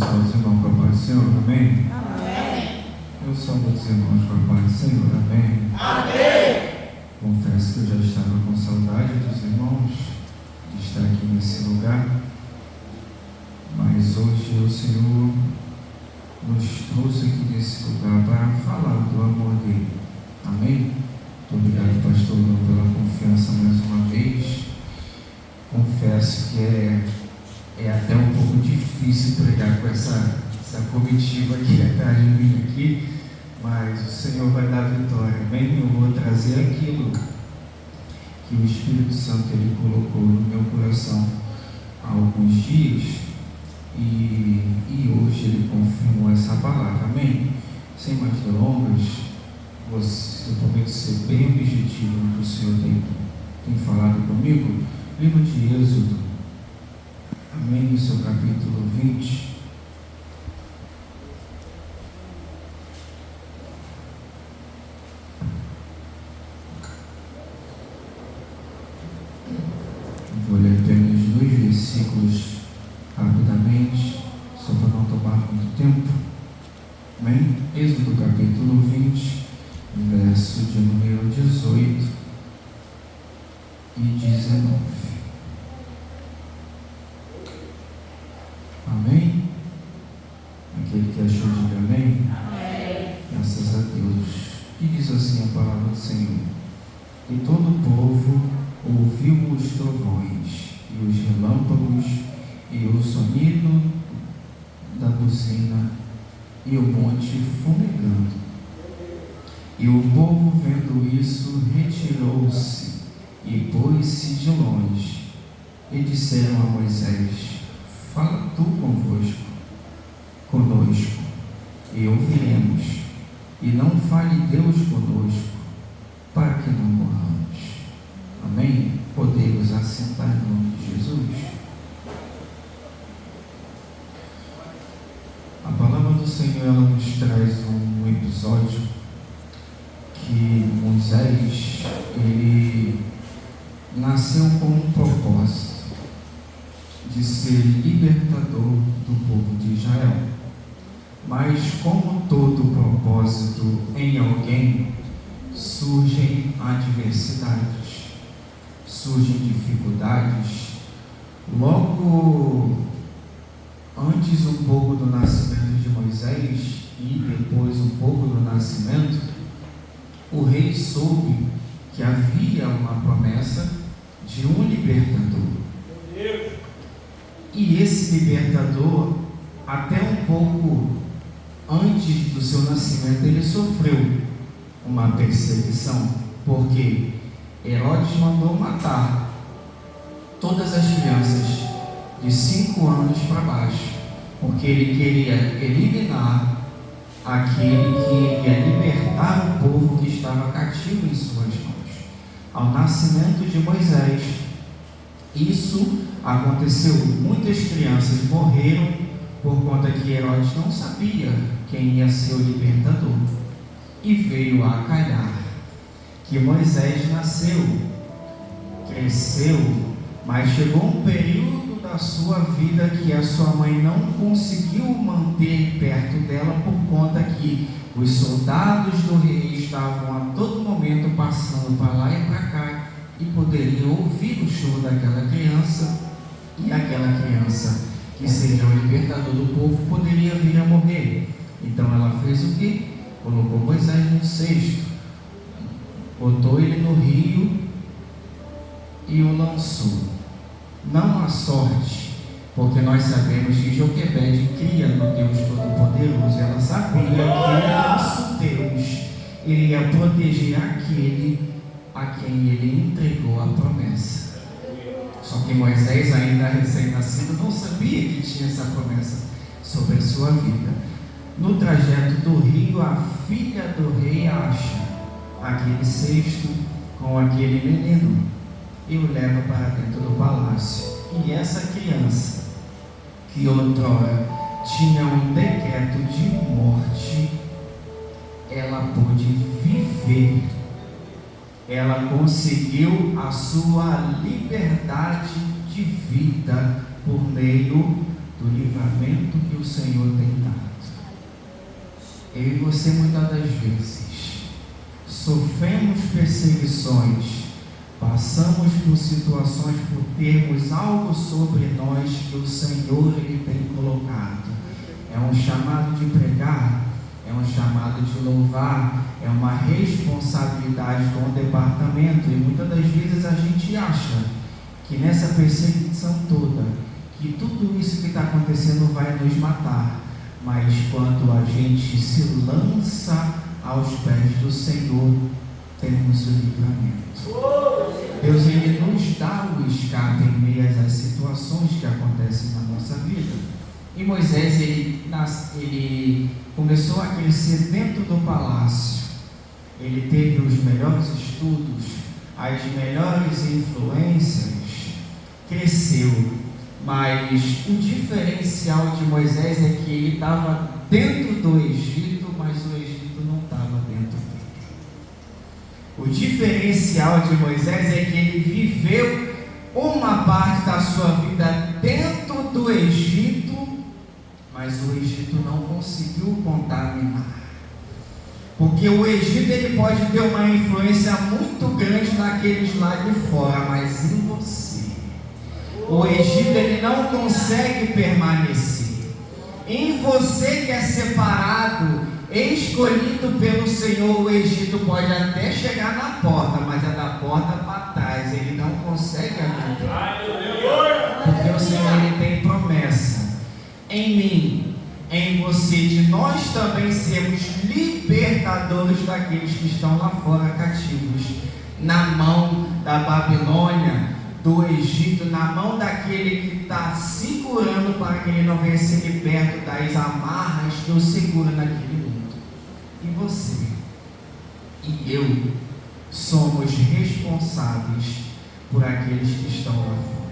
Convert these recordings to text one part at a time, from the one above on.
saúdo os irmãos com a paz do Senhor, amém? Amém. Eu saúdo os irmãos com a paz do Senhor, amém? Amém. Confesso que eu já estava com saudade dos irmãos, de estar aqui nesse lugar, mas hoje o Senhor nos trouxe aqui nesse lugar para falar do amor dele, amém? Muito obrigado, pastor, pela confiança mais uma vez. Confesso que é até um pouco difícil pregar com essa comitiva aqui atrás de mim aqui, mas o Senhor vai dar vitória, amém? Eu vou trazer aquilo que o Espírito Santo ele colocou no meu coração há alguns dias e hoje ele confirmou essa palavra, amém? Sem mais delongas, eu prometo ser bem objetivo no que o Senhor tem falado comigo. Livro de Êxodo, amém? No seu capítulo 20. Vou ler apenas 2 versículos rapidamente, só para não tomar muito tempo. Amém? Êxodo capítulo 20, verso de número 18 e 19. Amém? Aquele que achou, diga amém. Amém. Graças a Deus. E diz assim a palavra do Senhor: e todo o povo ouviu os trovões, e os relâmpagos, e o sonido da buzina, e o monte fumegando. E o povo, vendo isso, retirou-se e pôs-se de longe. E disseram a Moisés: fala tu conosco, e ouviremos, e não fale Deus conosco, para que não morramos. Amém? Podemos assentar em nome de Jesus. A palavra do Senhor ela nos traz um episódio que Moisés ele nasceu com um propósito de ser libertador do povo de Israel. Mas como todo propósito em alguém, surgem adversidades, surgem dificuldades. Logo antes um pouco do nascimento de Moisés e depois um pouco do nascimento, o rei soube que havia uma promessa de um libertador. E esse libertador, até um pouco antes do seu nascimento, ele sofreu uma perseguição, porque Herodes mandou matar todas as crianças de 5 anos para baixo, porque ele queria eliminar aquele que iria libertar o povo que estava cativo em suas mãos. Ao nascimento de Moisés, isso aconteceu. Muitas crianças morreram por conta que Herodes não sabia quem ia ser o libertador. E veio a calhar que Moisés nasceu, cresceu, mas chegou um período da sua vida que a sua mãe não conseguiu manter perto dela por conta que os soldados do rei estavam a todo momento passando para lá e para cá e poderiam ouvir o choro daquela criança, e aquela criança que seria o libertador do povo poderia vir a morrer. Então ela fez o quê? Colocou Moisés num cesto, botou ele no rio e o lançou. Não à sorte, porque nós sabemos que Joquebede cria no Deus Todo-Poderoso. Ela sabia que o nosso Deus iria proteger aquele a quem ele entregou a promessa. Só que Moisés, ainda recém-nascido, não sabia que tinha essa promessa sobre a sua vida. No trajeto do rio, a filha do rei acha aquele cesto com aquele menino e o leva para dentro do palácio. E essa criança, que outrora tinha um decreto de morte, ela pôde viver. Ela conseguiu a sua liberdade de vida por meio do livramento que o Senhor Eu e você muitas das vezes sofremos perseguições, passamos por situações por termos algo sobre nós que o Senhor Ele tem colocado. É um chamado de pregar, é um chamado de louvar, é uma responsabilidade com o departamento, e muitas das vezes a gente acha que nessa perseguição toda, que tudo isso que está acontecendo vai nos matar, mas quando a gente se lança aos pés do Senhor, temos o livramento. Deus Ele nos dá o escape em meio às situações que acontecem na nossa vida. E Moisés, ele começou a crescer dentro do palácio. Ele teve os melhores estudos, as melhores influências, cresceu. Mas o diferencial de Moisés é que ele estava dentro do Egito, mas o Egito não estava dentro dele. O diferencial de Moisés é que ele viveu uma parte da sua vida dentro do Egito, mas o Egito não conseguiu contaminar. Porque o Egito ele pode ter uma influência muito grande naqueles lá de fora, mas em você, o Egito ele não consegue permanecer. Em você que é separado, escolhido pelo Senhor, o Egito pode até chegar na porta, mas é da porta para trás, ele não consegue adentrar. Porque o Senhor ele tem promessa em mim, em você, de nós também sermos libertadores daqueles que estão lá fora cativos, na mão da Babilônia, do Egito, na mão daquele que está segurando para que ele não venha ser liberto das amarras que o segura naquele mundo. E você e eu somos responsáveis por aqueles que estão lá fora,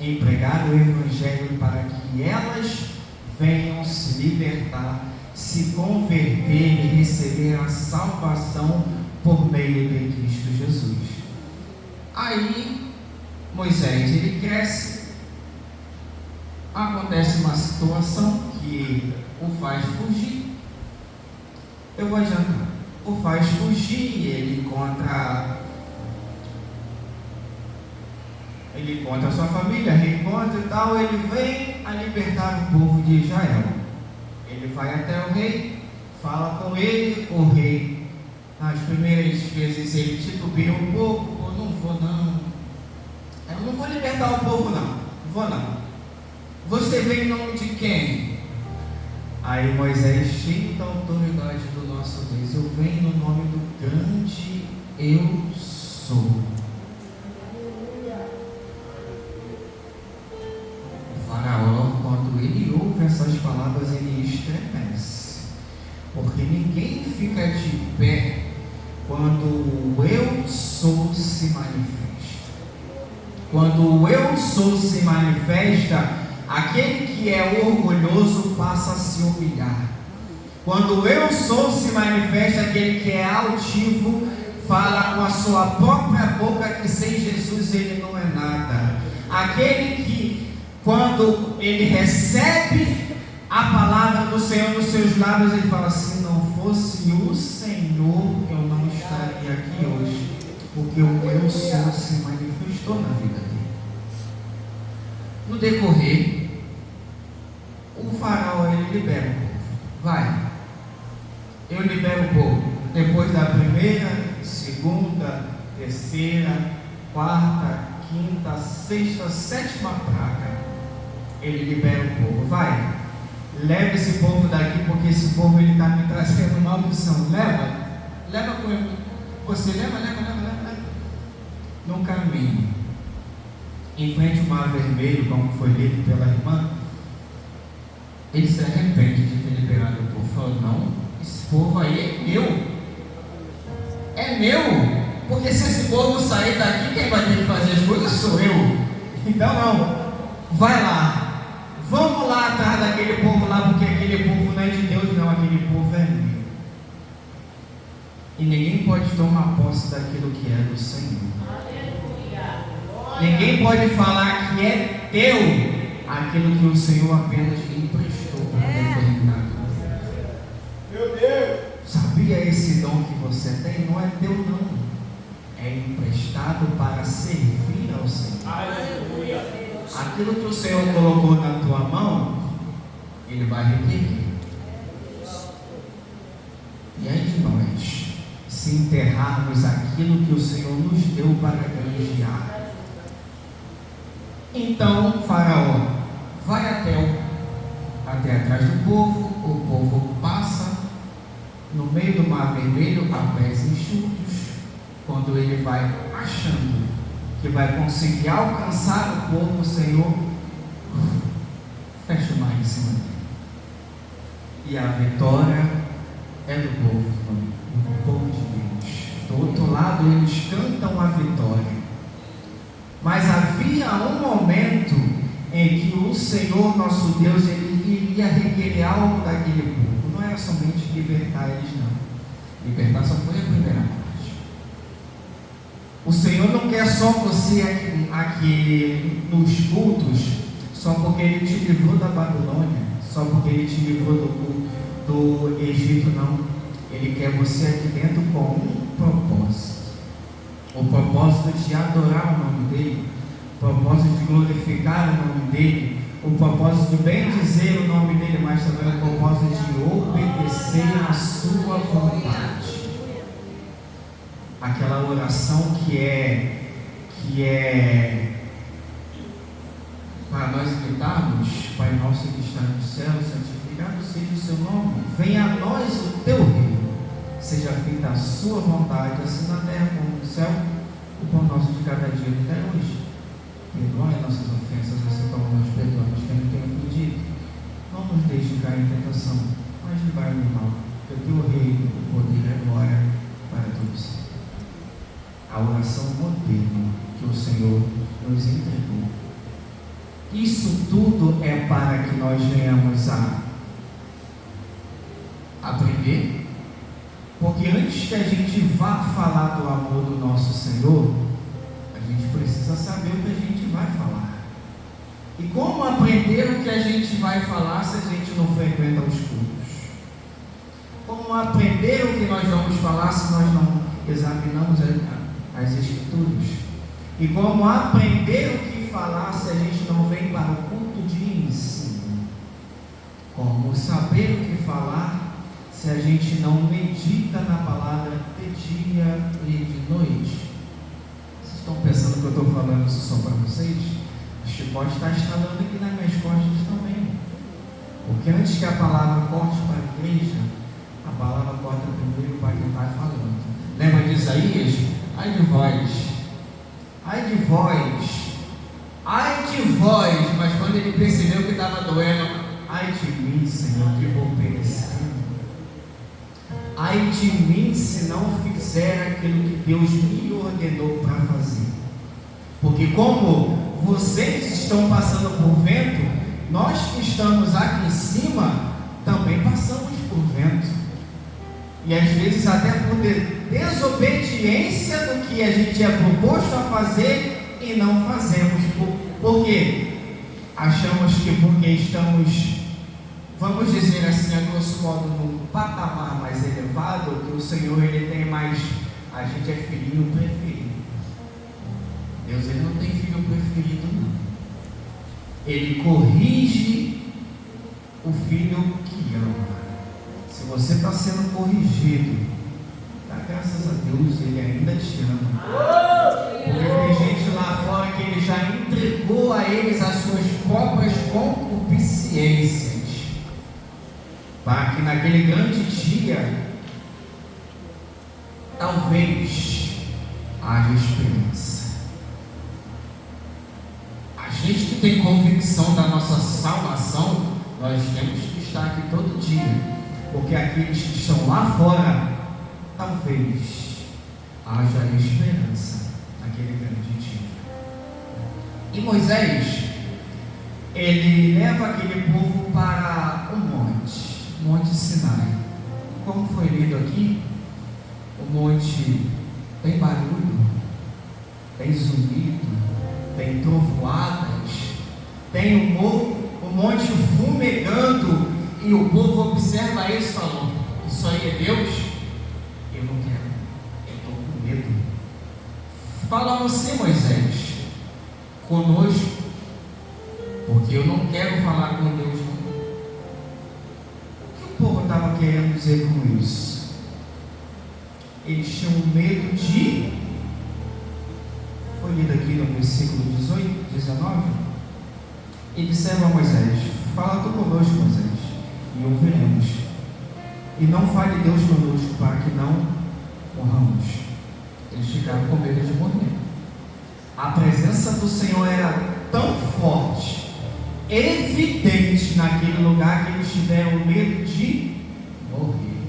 em pregar o Evangelho para que elas venham se libertar, se converter e receber a salvação por meio de Cristo Jesus. Aí Moisés, ele cresce, acontece uma situação que o faz fugir. Eu vou adiantar. O faz fugir, ele encontra a sua família, reencontra e tal, ele vem a libertar o povo de Israel. Ele vai até o rei, fala com ele, o rei, nas primeiras vezes ele titubeia um pouco, não vou não. Eu não vou libertar o povo não vou não. Você vem em nome de quem? Aí Moisés, cheio da autoridade do nosso Deus, eu venho no nome do grande eu sou. O faraó, quando ele ouve essas palavras, ele estremece, porque ninguém fica de pé quando o eu sou se manifesta. Quando o eu sou se manifesta, aquele que é orgulhoso passa a se humilhar. Quando o eu sou se manifesta, aquele que é altivo fala com a sua própria boca que sem Jesus ele não é nada. Aquele que, quando ele recebe a palavra do Senhor nos seus lábios, ele fala: se não fosse o Senhor, eu não estaria aqui hoje, porque o eu sou se manifestou na vida dele. No decorrer, o faraó ele libera o povo. Vai, eu libero o povo. Depois da primeira, segunda, terceira, quarta, quinta, sexta, sétima praga, ele libera o povo. Vai, leva esse povo daqui, porque esse povo ele está me trazendo maldição. Leva com ele. Você leva. No caminho, em frente ao Mar Vermelho, como foi lido pela irmã, ele se arrepende de ter liberado o povo. Falou: não, esse povo aí é meu, porque se esse povo sair daqui, quem vai ter que fazer as coisas sou eu. Então não, vai lá, vamos lá atrás daquele povo lá, porque aquele povo não é de Deus não, aquele povo é meu. E ninguém pode tomar posse daquilo que é do Senhor. Ninguém pode falar que é teu aquilo que o Senhor apenas lhe emprestou para determinado momento. Meu Deus! esse dom que você tem não é teu não, é emprestado para servir ao Senhor. Aleluia. Aquilo que o Senhor colocou na tua mão, Ele vai requerer. E aí de nós, se enterrarmos aquilo que o Senhor nos deu para granjear. Então Faraó vai até atrás do povo, o povo passa no meio do mar vermelho a pés enxutos. Quando ele vai achando que vai conseguir alcançar o povo, o Senhor fecha o mar em cima dele. E a vitória é do povo de Deus. Do outro lado, eles cantam a vitória. Mas havia um momento em que o Senhor, nosso Deus, Ele iria requerer algo daquele povo. Não era somente libertar eles, não. Libertar só foi a primeira parte. O Senhor não quer só você aqui nos cultos, só porque Ele te livrou da Babilônia, só porque Ele te livrou do Egito, não. Ele quer você aqui dentro com um propósito. O propósito de adorar o nome dEle, o propósito de glorificar o nome dEle, o propósito de bem dizer o nome dEle, mas também o propósito de obedecer a sua vontade. Aquela oração que é para nós gritarmos: Pai nosso que está no céu, santificado seja o seu nome, venha a nós o teu reino, seja feita a sua vontade, assim na terra como no céu. O pão nosso de cada dia nos dá hoje. Perdoai nossas ofensas, assim como nós perdoamos quem nos tem ofendido. Não nos deixe cair em tentação, mas livrai-nos do mal, porque o teu reino, o poder e a glória para todos. A oração modelo que o Senhor nos entregou. Isso tudo é para que nós venhamos a aprender. Porque antes que a gente vá falar do amor do nosso Senhor, a gente precisa saber o que a gente vai falar. E como aprender o que a gente vai falar se a gente não frequenta os cultos? Como aprender o que nós vamos falar se nós não examinamos as Escrituras? E como aprender o que falar se a gente não vem para o culto de ensino? Como saber o que falar se a gente não medita na palavra de dia e de noite? Vocês estão pensando que eu estou falando isso só para vocês? O chicote está instalando aqui nas minhas costas também. Porque antes que a palavra corte para a igreja, a palavra corta primeiro para quem está falando. Lembra de Isaías? Ai de vós, ai de vós, ai de vós. Mas quando ele percebeu que estava doendo, ai de mim, Senhor, que vou perecer. Ai de mim se não fizer aquilo que Deus me ordenou para fazer. Porque como vocês estão passando por vento, nós que estamos aqui em cima também passamos por vento. E às vezes até por desobediência do que a gente é proposto a fazer e não fazemos. Por quê? Achamos que porque estamos, vamos dizer assim, a grosso modo, num patamar mais elevado, que o Senhor ele tem mais, a gente é filhinho preferido. Deus ele não tem filho preferido, não. Ele corrige o filho que ama. Se você está sendo corrigido, dá graças a Deus, ele ainda te ama. Porque tem gente lá fora que ele já entregou a eles as suas próprias concupiscências, para que naquele grande dia talvez haja esperança. A gente que tem convicção da nossa salvação, nós temos que estar aqui todo dia, porque aqueles que estão lá fora, talvez haja esperança naquele grande dia. E Moisés, ele leva aquele povo para o Monte Sinai. Como foi lido aqui, o monte tem barulho, tem zumbido, tem trovoadas, tem o monte fumegando, e o povo observa isso e falou: isso aí é Deus? eu não quero, eu estou com medo. Fala você, Moisés, conosco, porque eu não quero falar com Deus. Não. O que o povo estava querendo dizer com isso? Eles tinham medo de... Foi lido aqui no versículo 18, 19. E disseram a Moisés: fala tu conosco, Moisés, e ouviremos. E não fale Deus conosco, para que não morramos. Eles ficaram com medo de morrer. A presença do Senhor era tão forte, evidente naquele lugar, que eles tiveram medo de morrer.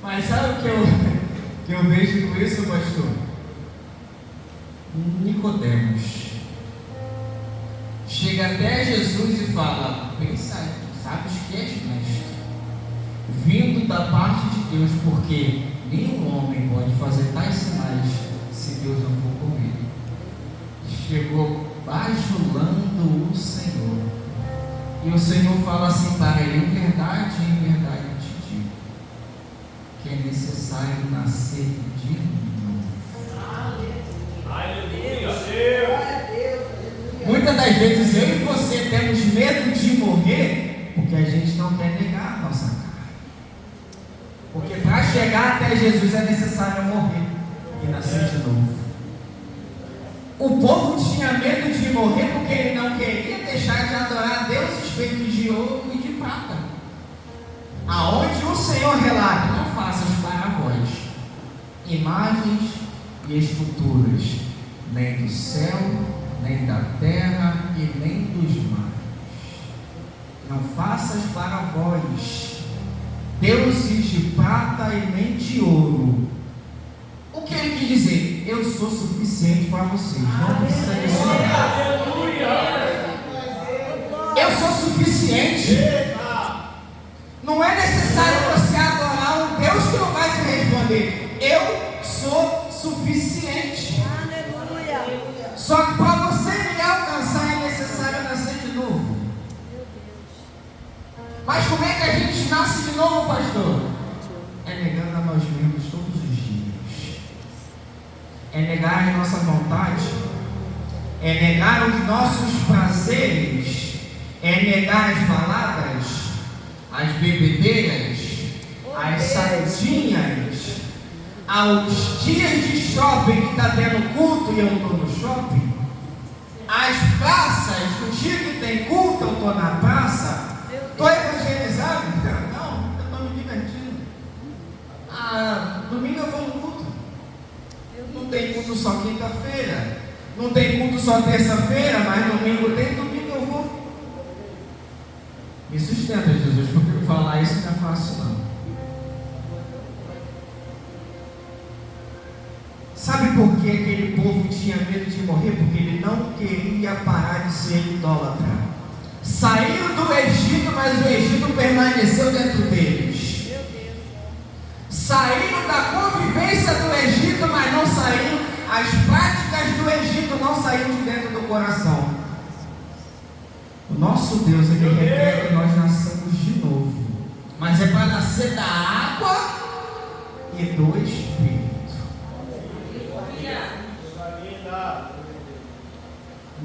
Mas sabe o que eu vejo com isso, pastor? Nicodemos chega até Jesus e fala: pensa, sabes que és mestre, vindo da parte de Deus, porque nenhum homem pode fazer tais sinais se Deus não for com ele. Chegou bajulando o Senhor, e o Senhor fala assim para ele: em verdade eu te digo, que é necessário nascer de novo. Muitas das vezes eu e você temos medo de morrer porque a gente não quer negar a nossa carne. Porque para chegar até Jesus é necessário morrer e nascer de novo. O povo tinha medo de morrer porque ele não queria deixar de adorar deuses feitos de ouro e de prata. Aonde o Senhor relata: não faças para vós imagens e esculturas, nem do céu, nem da terra e nem dos mares. Não faças para vós deuses de prata e nem de ouro. O que ele quis dizer? Eu sou suficiente para vocês. Não precisa disso. Eu sou suficiente. Não é necessário você adorar um Deus que não vai te responder. Eu sou suficiente. Só que para você me alcançar é necessário nascer de novo. Mas como é que a gente nasce de novo, pastor? É negando a nós mesmos todos os dias. É negar a nossa vontade. É negar os nossos prazeres. É negar as baladas, as bebedeiras, as saidinhas, aos dias de shopping que está tendo culto e eu estou no shopping, as praças, no dia que tem culto eu estou na praça. Estou evangelizado? Não, eu estou me divertindo. Domingo eu vou no culto. Não tem culto só quinta-feira, não tem culto só terça-feira, mas domingo tem, domingo eu vou. Me sustenta, Jesus, porque falar isso não é fácil não. Sabe por que aquele povo tinha medo de morrer? Porque ele não queria parar de ser idólatra. Saíram do Egito, mas o Egito permaneceu dentro deles. Saíram da convivência do Egito, mas não saíram. As práticas do Egito não saíram de dentro do coração. O nosso Deus, ele requer que nós nasçamos de novo. Mas é para nascer da água e do Espírito.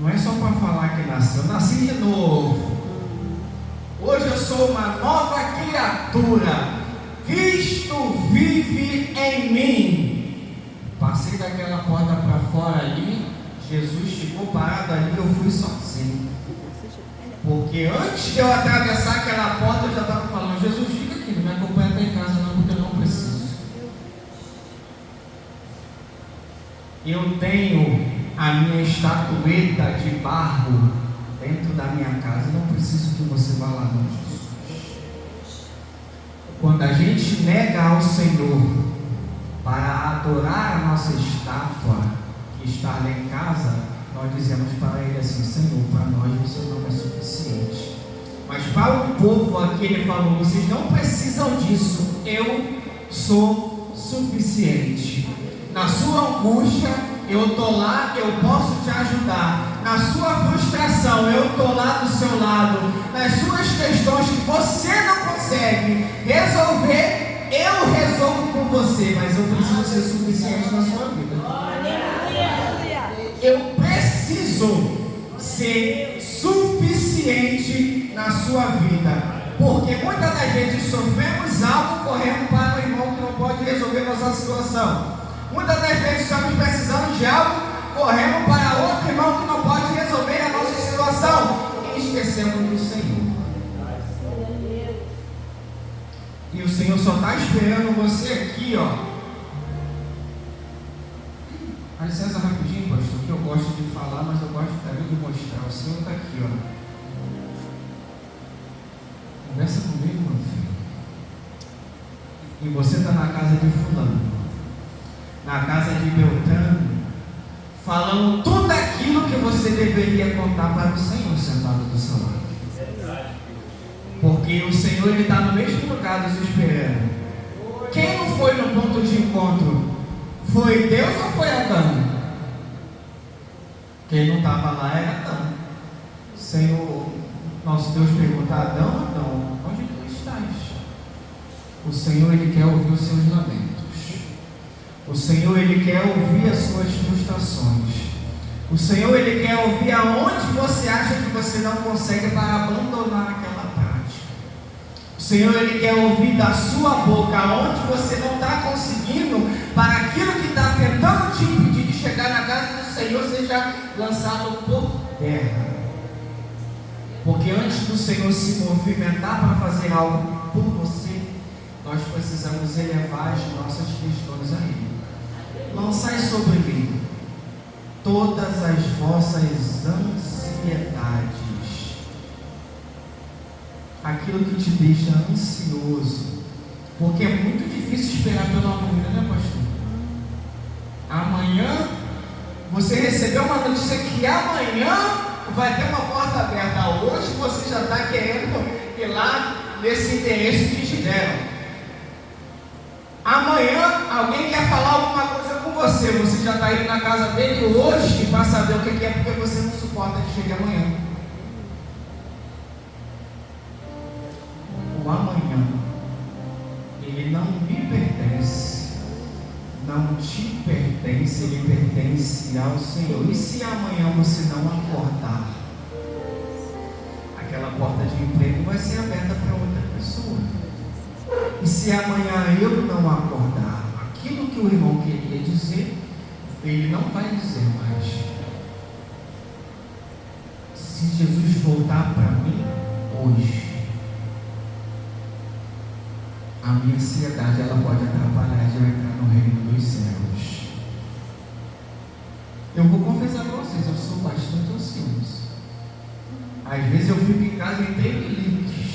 Não é só para falar que nasceu, eu nasci de novo. Hoje eu sou uma nova criatura. Cristo vive em mim. Passei daquela porta para fora ali, Jesus ficou parado ali, eu fui sozinho. Porque antes de eu atravessar aquela porta, eu já estava falando: Jesus, fica aqui, não me acompanha até em casa não, porque eu não preciso. Eu tenho a minha estatueta de barro dentro da minha casa, não preciso que você vá lá, não, Jesus. Quando a gente nega ao Senhor para adorar a nossa estátua que está lá em casa, nós dizemos para Ele assim: Senhor, para nós você não é suficiente. Mas para o povo aqui Ele falou: vocês não precisam disso, eu sou suficiente. Na sua angústia eu estou lá, eu posso te ajudar. Na sua frustração, eu estou lá do seu lado. Nas suas questões que você não consegue resolver, eu resolvo. você, mas eu preciso ser suficiente na sua vida. Eu preciso ser suficiente na sua vida. Porque muitas das vezes sofremos algo, correndo para o irmão que não pode resolver nossa situação. Muitas das vezes estamos precisando de algo, corremos para outro irmão que não pode resolver a nossa situação. E esquecemos do Senhor. E o Senhor só está esperando você aqui, ó. Dá licença rapidinho, pastor, que eu gosto de falar, mas eu gosto também de mostrar. O Senhor está aqui, ó. Conversa comigo, meu filho. E você está na casa de fulano, na casa de Beltrano, falando tudo aquilo que você deveria contar para o Senhor sentado do seu lado. Porque o Senhor, Ele está no mesmo lugar nos esperando. Quem não foi no ponto de encontro? Foi Deus ou foi Adão? Quem não estava lá era Adão. Senhor, nosso Deus pergunta: Adão, Adão, onde tu estás? O Senhor, Ele quer ouvir os seus lamentos. O Senhor, Ele quer ouvir as suas frustrações. O Senhor, Ele quer ouvir aonde você acha que você não consegue para abandonar aquela prática. O Senhor, Ele quer ouvir da sua boca aonde você não está conseguindo, para aquilo que está tentando te impedir de chegar na casa do Senhor seja lançado por terra. Porque antes do Senhor se movimentar para fazer algo por você, nós precisamos elevar as nossas questões a Ele. Lançai sobre mim todas as vossas ansiedades, aquilo que te deixa ansioso, porque é muito difícil esperar pelo amanhã, né, pastor? Amanhã, você recebeu uma notícia que amanhã vai ter uma porta aberta. Hoje você já está querendo ir lá nesse endereço que te deram. Amanhã alguém quer falar alguma coisa com você, você já está indo na casa dele hoje para saber o que é, porque você não suporta que chegue amanhã. O amanhã, ele não me pertence, não te pertence, ele pertence ao Senhor. E se amanhã você não acordar, aquela porta de emprego vai ser aberta para outra pessoa. E se amanhã eu não acordar, aquilo que o irmão queria dizer, ele não vai dizer mais. Se Jesus voltar para mim hoje, a minha ansiedade ela pode atrapalhar de eu entrar no reino dos céus. Eu vou confessar para vocês, eu sou bastante ansioso. Às vezes eu fico em casa em tremeliques.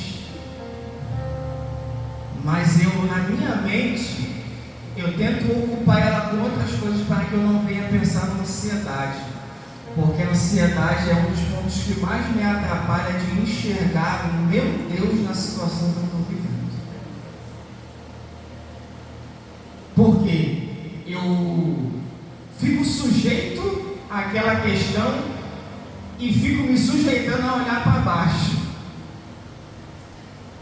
Mas eu, na minha mente, eu tento ocupar ela com outras coisas para que eu não venha pensar na ansiedade. Porque a ansiedade é um dos pontos que mais me atrapalha de enxergar o meu Deus na situação que eu estou vivendo. Porque eu fico sujeito àquela questão e fico me sujeitando a olhar para baixo.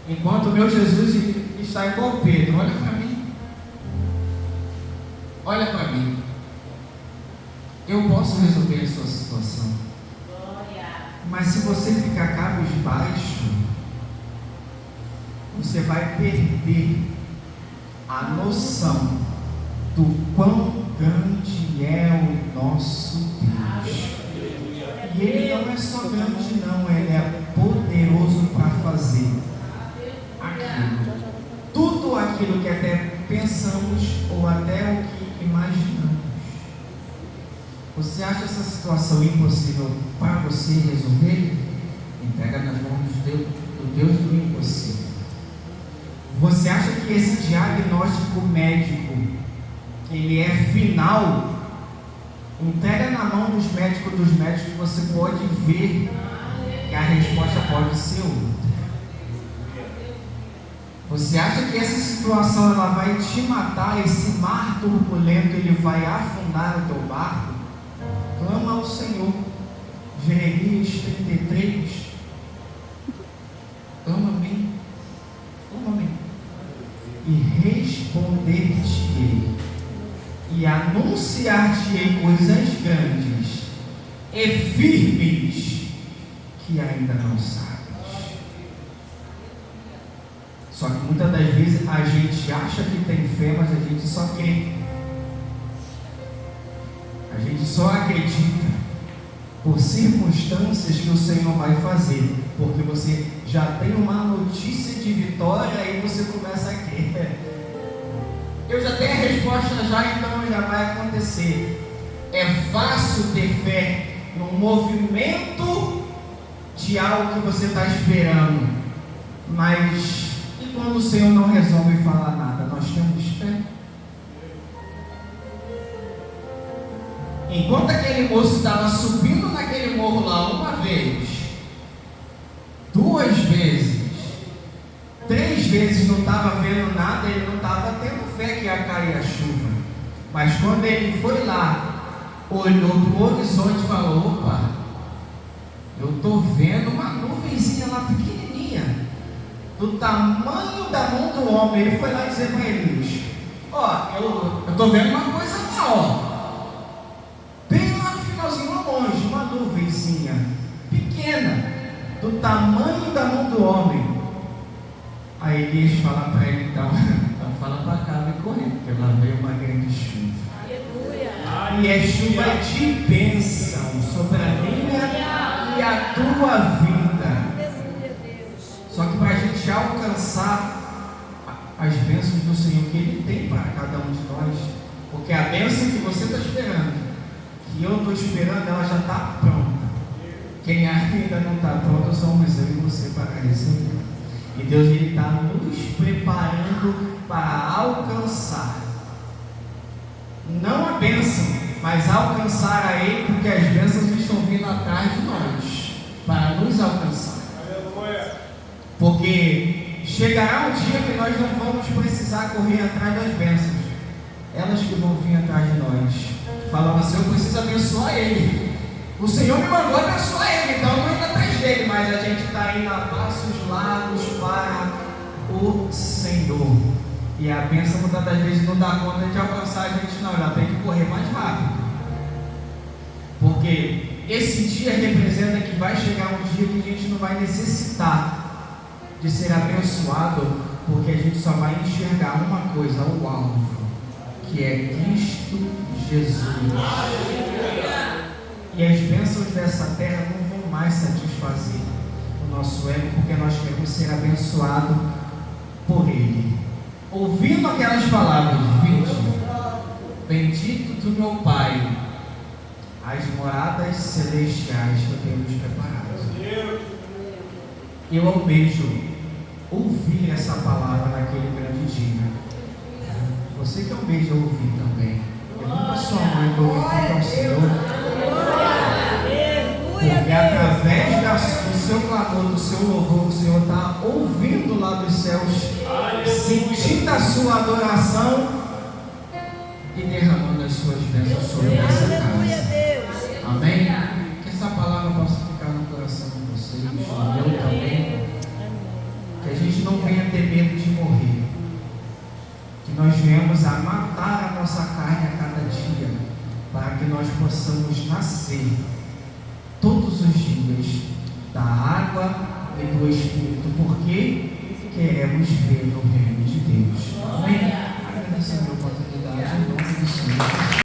Enquanto o meu Jesus está igual Pedro, olha para mim. Olha para mim. Eu posso resolver a sua situação. Mas se você ficar cabisbaixo, você vai perder a noção do quão grande é o nosso Deus. E Ele não é só grande não, Ele é poderoso para fazer aquilo. Tudo aquilo que até pensamos ou até o que imaginamos. Você acha essa situação impossível para você resolver? Entrega nas mãos do Deus do impossível. Você acha que esse diagnóstico médico ele é final? Entrega na mão dos médicos que você pode ver que a resposta pode ser outra. Você acha que essa situação ela vai te matar? Esse mar turbulento ele vai afundar o teu barco? Clama ao Senhor. Jeremias 33. Clama a mim. E responder-te-ei e anunciar-te-ei coisas grandes e firmes que ainda não sabes. Só que muitas das vezes a gente acha que tem fé, mas a gente só crê. A gente só acredita por circunstâncias que o Senhor vai fazer, porque você já tem uma notícia de vitória e você começa a crer. Eu já tenho a resposta já, então já vai acontecer. É fácil ter fé no movimento de algo que você está esperando, mas e quando o Senhor não resolve falar nada? Nós temos fé? Enquanto aquele moço estava subindo naquele morro lá uma vez, 2 vezes, 3 vezes não estava vendo nada, ele não estava tendo fé que ia cair a chuva. Mas quando ele foi lá, olhou para o horizonte e falou: opa, eu estou vendo uma nuvenzinha lá pequenininha, do tamanho da mão do homem. Ele foi lá dizer para eles: ó, eu estou vendo uma coisa lá, ó. Longe, uma nuvenzinha pequena, do tamanho da mão do homem. Aí Elias fala para ele: então fala para cá, vai correr, porque lá veio uma grande chuva. Aleluia. E é chuva de bênção sobre a minha e a tua vida. Só que para a gente alcançar as bênçãos do Senhor que Ele tem para cada um de nós, porque a bênção que você está esperando, que eu estou esperando, ela já está pronta. Quem ainda não está pronto somos eu e você para receber. E Deus está nos preparando para alcançar, não a bênção, mas alcançar a Ele, porque as bênçãos estão vindo atrás de nós para nos alcançar. Porque chegará um dia que nós não vamos precisar correr atrás das bênçãos, elas que vão vir atrás de nós. Falando assim: eu preciso abençoar ele. O Senhor me mandou abençoar ele, então eu estou indo atrás dele. Mas a gente está indo a passos largos para o Senhor. E a bênção muitas das vezes não dá conta de alcançar a gente, não. Ela tem que correr mais rápido. Porque esse dia representa que vai chegar um dia que a gente não vai necessitar de ser abençoado, porque a gente só vai enxergar uma coisa, o alvo, que é Cristo Jesus. E as bênçãos dessa terra não vão mais satisfazer o nosso ego, porque nós queremos ser abençoados por Ele. Ouvindo aquelas palavras: bendito do meu Pai, as moradas celestiais que eu tenho nos preparado. Eu almejo ouvir essa palavra naquele grande dia. Você que almeja ouvir também, pergunta a sua mãe, glorifica ao Senhor, porque através do seu clamor, do seu louvor, o Senhor está ouvindo lá dos céus, sentindo a sua adoração e derramando as suas bênçãos sobre essa casa. Amém? Que essa palavra possa ficar no coração de vocês, no meu também, que a gente não venha ter medo de morrer, que nós venhamos a matar a nossa carne a cada dia, para que nós possamos nascer todos os dias da água e do Espírito, porque queremos ver no reino de Deus.